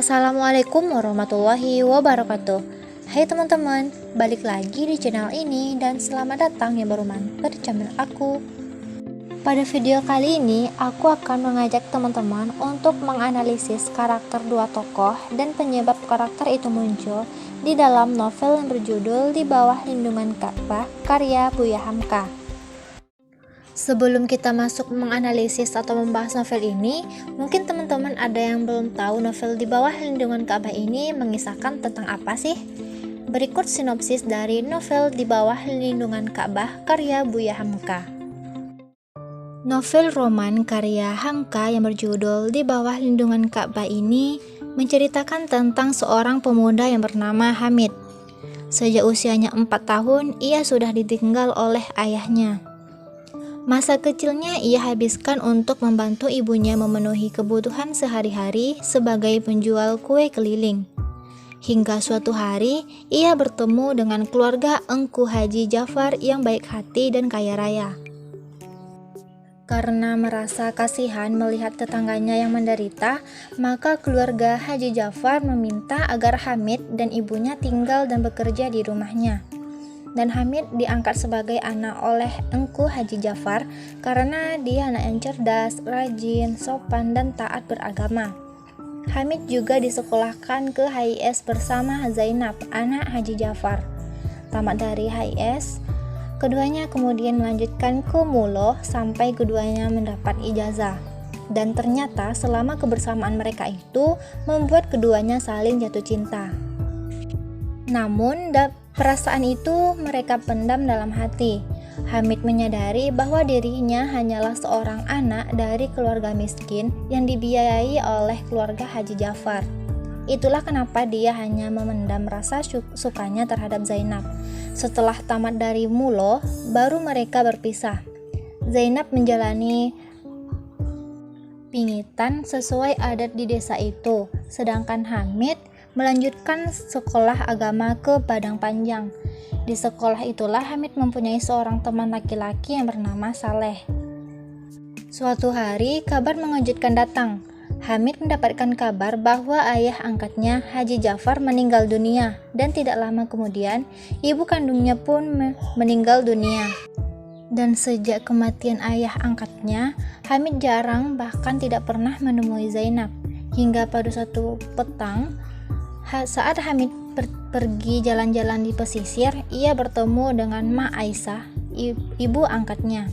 Assalamualaikum warahmatullahi wabarakatuh. Hai teman-teman, balik lagi di channel ini dan selamat datang yang baru mampir di channel aku. Pada video kali ini, aku akan mengajak teman-teman untuk menganalisis karakter dua tokoh dan penyebab karakter itu muncul di dalam novel yang berjudul Di Bawah Lindungan Ka'bah karya Buya Hamka. Sebelum kita masuk menganalisis atau membahas novel ini, mungkin teman-teman ada yang belum tahu novel Di Bawah Lindungan Ka'bah ini mengisahkan tentang apa sih? Berikut sinopsis dari novel Di Bawah Lindungan Ka'bah karya Buya Hamka. Novel roman karya Hamka yang berjudul Di Bawah Lindungan Ka'bah ini menceritakan tentang seorang pemuda yang bernama Hamid. Sejak usianya 4 tahun, ia sudah ditinggal oleh ayahnya. Masa kecilnya ia habiskan untuk membantu ibunya memenuhi kebutuhan sehari-hari sebagai penjual kue keliling. Hingga suatu hari, ia bertemu dengan keluarga Engku Haji Jafar yang baik hati dan kaya raya. Karena merasa kasihan melihat tetangganya yang menderita, maka keluarga Haji Jafar meminta agar Hamid dan ibunya tinggal dan bekerja di rumahnya. Dan Hamid diangkat sebagai anak oleh Engku Haji Jafar karena dia anak yang cerdas, rajin, sopan, dan taat beragama. Hamid juga disekolahkan ke HIS bersama Zainab, anak Haji Jafar. Tamat dari HIS, keduanya kemudian melanjutkan ke Mulo sampai keduanya mendapat ijazah. Dan ternyata selama kebersamaan mereka itu membuat keduanya saling jatuh cinta. Namun perasaan itu mereka pendam dalam hati. Hamid menyadari bahwa dirinya hanyalah seorang anak dari keluarga miskin yang dibiayai oleh keluarga Haji Jafar. Itulah kenapa dia hanya memendam rasa sukanya terhadap Zainab. Setelah tamat dari Mulo, baru mereka berpisah. Zainab menjalani pingitan sesuai adat di desa itu, sedangkan Hamid melanjutkan sekolah agama ke Padang Panjang. Di sekolah itulah Hamid mempunyai seorang teman laki-laki yang bernama Saleh. Suatu hari, kabar mengejutkan datang. Hamid mendapatkan kabar bahwa ayah angkatnya Haji Jafar meninggal dunia, dan tidak lama kemudian ibu kandungnya pun meninggal dunia. Dan sejak kematian ayah angkatnya, Hamid jarang bahkan tidak pernah menemui Zainab. Hingga pada suatu petang, saat Hamid pergi jalan-jalan di pesisir, ia bertemu dengan Ma Aisyah, ibu angkatnya.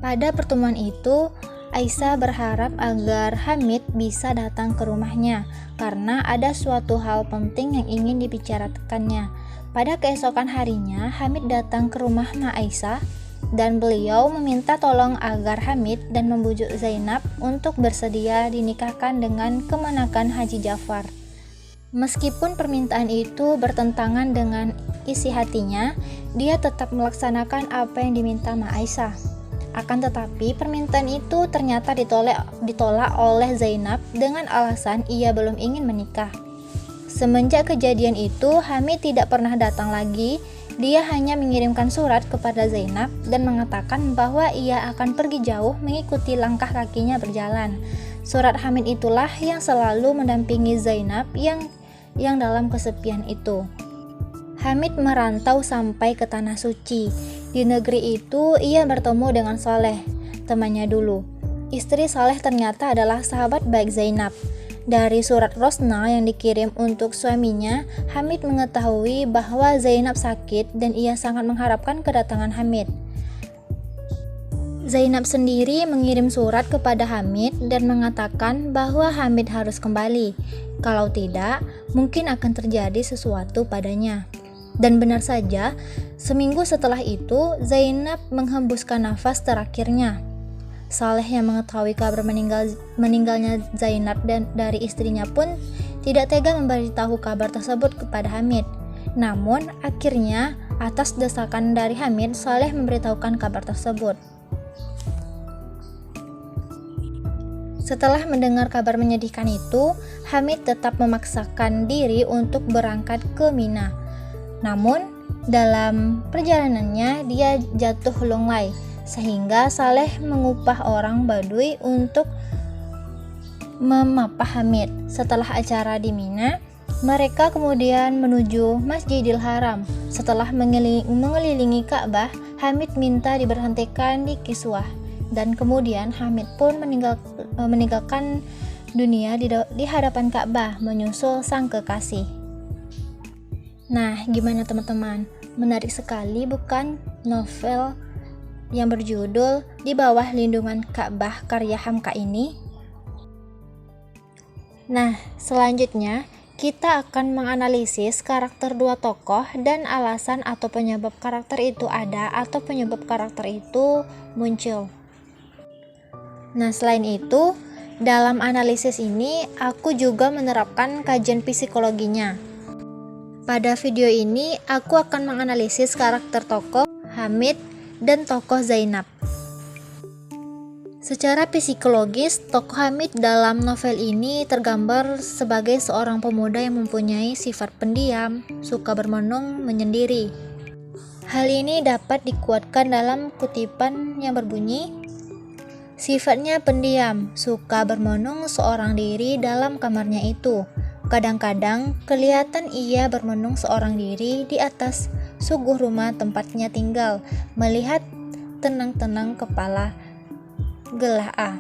Pada pertemuan itu, Aisyah berharap agar Hamid bisa datang ke rumahnya karena ada suatu hal penting yang ingin dibicarakannya. Pada keesokan harinya, Hamid datang ke rumah Ma Aisyah dan beliau meminta tolong agar Hamid dan membujuk Zainab untuk bersedia dinikahkan dengan kemenakan Haji Jafar. Meskipun permintaan itu bertentangan dengan isi hatinya, dia tetap melaksanakan apa yang diminta Ma Aisyah. Akan tetapi permintaan itu ternyata ditolak oleh Zainab dengan alasan ia belum ingin menikah. Semenjak kejadian itu, Hamid tidak pernah datang lagi. Dia hanya mengirimkan surat kepada Zainab dan mengatakan bahwa ia akan pergi jauh mengikuti langkah kakinya berjalan. Surat Hamid itulah yang selalu mendampingi Zainab yang dalam kesepian itu. Hamid merantau sampai ke Tanah Suci. Di negeri itu ia bertemu dengan Saleh, temannya dulu. Istri Saleh ternyata adalah sahabat baik Zainab. Dari surat Rosna yang dikirim untuk suaminya, Hamid mengetahui bahwa Zainab sakit dan ia sangat mengharapkan kedatangan Hamid. Zainab sendiri mengirim surat kepada Hamid dan mengatakan bahwa Hamid harus kembali. Kalau tidak, mungkin akan terjadi sesuatu padanya. Dan benar saja, seminggu setelah itu, Zainab menghembuskan nafas terakhirnya. Saleh yang mengetahui kabar meninggalnya Zainab dan dari istrinya pun tidak tega memberitahu kabar tersebut kepada Hamid. Namun, akhirnya, atas desakan dari Hamid, Saleh memberitahukan kabar tersebut. Setelah mendengar kabar menyedihkan itu, Hamid tetap memaksakan diri untuk berangkat ke Mina. Namun, dalam perjalanannya dia jatuh lunglai, sehingga Saleh mengupah orang Baduy untuk memapah Hamid. Setelah acara di Mina, mereka kemudian menuju Masjidil Haram. Setelah mengelilingi Ka'bah, Hamid minta diberhentikan di Kiswah, dan kemudian Hamid pun meninggalkan dunia di hadapan Ka'bah menyusul sang kekasih. Nah, gimana teman-teman? Menarik sekali bukan novel yang berjudul Di Bawah Lindungan Ka'bah karya Hamka ini? Nah, selanjutnya kita akan menganalisis karakter dua tokoh dan alasan atau penyebab karakter itu ada atau penyebab karakter itu muncul. Nah, selain itu, dalam analisis ini aku juga menerapkan kajian psikologinya. Pada video ini, aku akan menganalisis karakter tokoh Hamid dan tokoh Zainab. Secara psikologis, tokoh Hamid dalam novel ini tergambar sebagai seorang pemuda yang mempunyai sifat pendiam, suka bermenung menyendiri. Hal ini dapat dikuatkan dalam kutipan yang berbunyi, sifatnya pendiam, suka bermenung seorang diri dalam kamarnya itu. Kadang-kadang kelihatan ia bermenung seorang diri di atas suguh rumah tempatnya tinggal, melihat tenang-tenang kepala gelah A.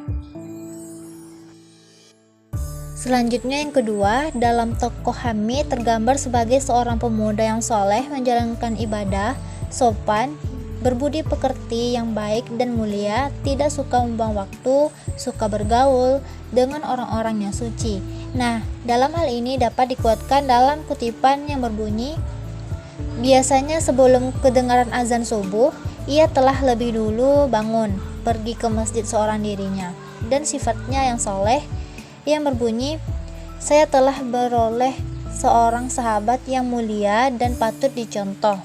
Selanjutnya yang kedua, dalam tokoh Hamid tergambar sebagai seorang pemuda yang soleh, menjalankan ibadah, sopan, berbudi pekerti yang baik dan mulia, tidak suka membuang waktu, suka bergaul dengan orang-orang yang suci. Nah, dalam hal ini dapat dikuatkan dalam kutipan yang berbunyi, biasanya sebelum kedengaran azan subuh, ia telah lebih dulu bangun, pergi ke masjid seorang dirinya. Dan sifatnya yang soleh, yang berbunyi, saya telah beroleh seorang sahabat yang mulia dan patut dicontoh.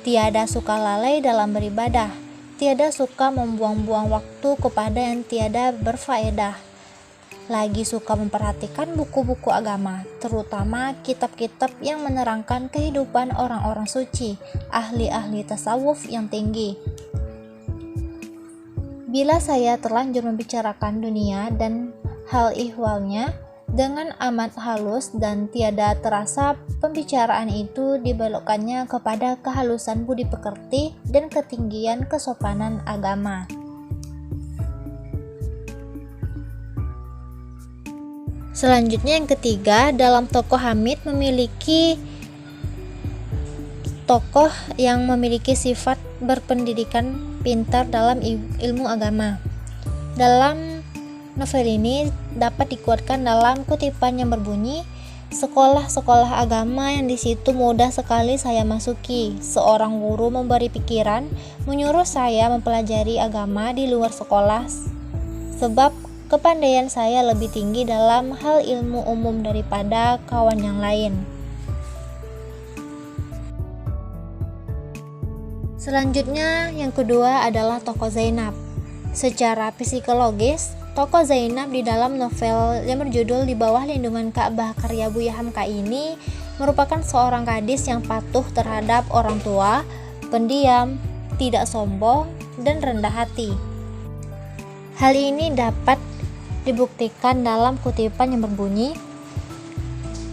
Tiada suka lalai dalam beribadah, tiada suka membuang-buang waktu kepada yang tiada berfaedah, lagi suka memperhatikan buku-buku agama, terutama kitab-kitab yang menerangkan kehidupan orang-orang suci, ahli-ahli tasawuf yang tinggi. Bila saya terlanjur membicarakan dunia dan hal ihwalnya dengan amat halus dan tiada terasa, pembicaraan itu dibelokkannya kepada kehalusan budi pekerti dan ketinggian kesopanan agama. Selanjutnya yang ketiga, dalam tokoh Hamid memiliki tokoh yang memiliki sifat berpendidikan, pintar dalam ilmu agama. Dalam novel ini dapat dikuatkan dalam kutipan yang berbunyi, sekolah-sekolah agama yang di situ mudah sekali saya masuki. Seorang guru memberi pikiran, menyuruh saya mempelajari agama di luar sekolah, sebab kepandaian saya lebih tinggi dalam hal ilmu umum daripada kawan yang lain. Selanjutnya yang kedua adalah tokoh Zainab. Secara psikologis, tokoh Zainab di dalam novel yang berjudul Di Bawah Lindungan Ka'bah karya Buya Hamka ini merupakan seorang gadis yang patuh terhadap orang tua, pendiam, tidak sombong, dan rendah hati. Hal ini dapat dibuktikan dalam kutipan yang berbunyi,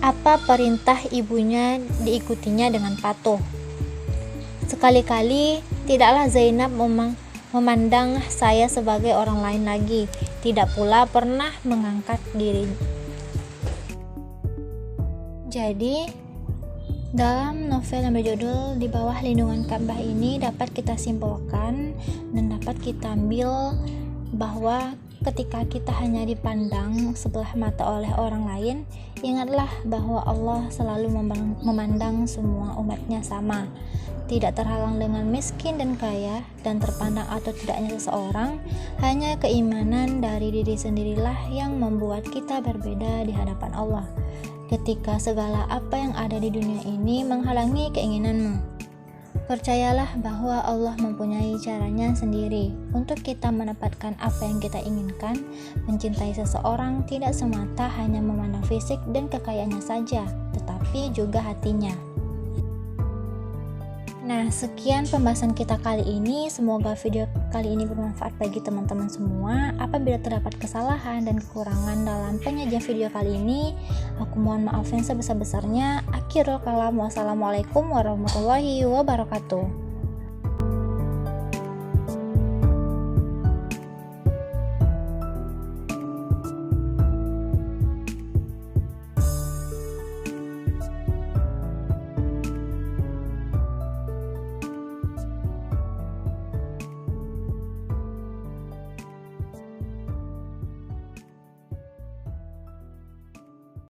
apa perintah ibunya diikutinya dengan patuh. Sekali-kali tidaklah Zainab memandang saya sebagai orang lain lagi, tidak pula pernah mengangkat diri. Jadi, dalam novel yang berjudul Di Bawah Lindungan Ka'bah ini dapat kita simpulkan dan dapat kita ambil bahwa ketika kita hanya dipandang sebelah mata oleh orang lain, ingatlah bahwa Allah selalu memandang semua umatnya sama, tidak terhalang dengan miskin dan kaya, dan terpandang atau tidaknya seseorang, hanya keimanan dari diri sendirilah yang membuat kita berbeda di hadapan Allah. Ketika segala apa yang ada di dunia ini menghalangi keinginanmu, percayalah bahwa Allah mempunyai caranya sendiri untuk kita mendapatkan apa yang kita inginkan. Mencintai seseorang tidak semata hanya memandang fisik dan kekayaannya saja, tetapi juga hatinya. Nah, sekian pembahasan kita kali ini. Semoga video kali ini bermanfaat bagi teman-teman semua. Apabila terdapat kesalahan dan kekurangan dalam penyajian video kali ini, aku mohon maaf yang sebesar-besarnya. Akhirul kalam, wassalamualaikum warahmatullahi wabarakatuh.